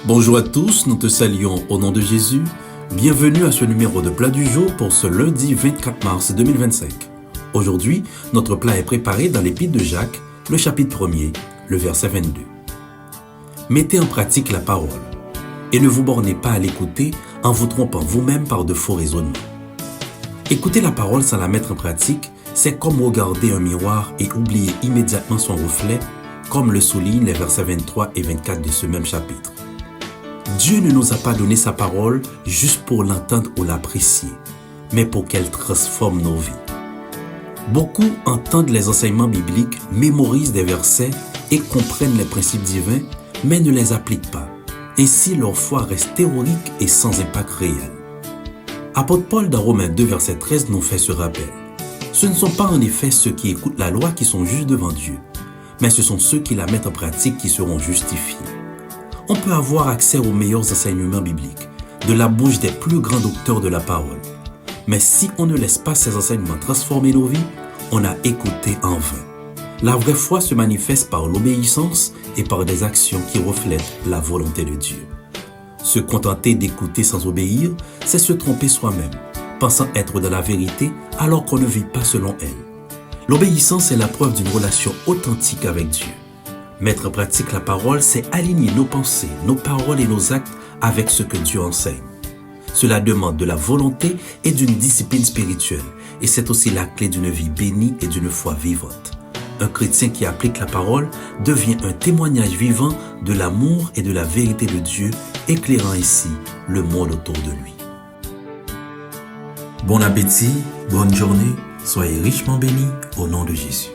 Bonjour à tous, nous te saluons au nom de Jésus. Bienvenue à ce numéro de plat du jour pour ce lundi 24 mars 2025. Aujourd'hui, notre plat est préparé dans l'Épître de Jacques, le chapitre 1er, le verset 22. Mettez en pratique la parole et ne vous bornez pas à l'écouter en vous trompant vous-même par de faux raisonnements. Écouter la parole sans la mettre en pratique, c'est comme regarder un miroir et oublier immédiatement son reflet, comme le soulignent les versets 23 et 24 de ce même chapitre. Dieu ne nous a pas donné sa parole juste pour l'entendre ou l'apprécier, mais pour qu'elle transforme nos vies. Beaucoup entendent les enseignements bibliques, mémorisent des versets et comprennent les principes divins, mais ne les appliquent pas. Ainsi, leur foi reste théorique et sans impact réel. Apôtre Paul dans Romains 2, verset 13 nous fait ce rappel. Ce ne sont pas en effet ceux qui écoutent la loi qui sont justes devant Dieu, mais ce sont ceux qui la mettent en pratique qui seront justifiés. On peut avoir accès aux meilleurs enseignements bibliques, de la bouche des plus grands docteurs de la parole. Mais si on ne laisse pas ces enseignements transformer nos vies, on a écouté en vain. La vraie foi se manifeste par l'obéissance et par des actions qui reflètent la volonté de Dieu. Se contenter d'écouter sans obéir, c'est se tromper soi-même, pensant être dans la vérité alors qu'on ne vit pas selon elle. L'obéissance est la preuve d'une relation authentique avec Dieu. Mettre en pratique la parole, c'est aligner nos pensées, nos paroles et nos actes avec ce que Dieu enseigne. Cela demande de la volonté et d'une discipline spirituelle, et c'est aussi la clé d'une vie bénie et d'une foi vivante. Un chrétien qui applique la parole devient un témoignage vivant de l'amour et de la vérité de Dieu, éclairant ainsi le monde autour de lui. Bon appétit, bonne journée, soyez richement bénis au nom de Jésus.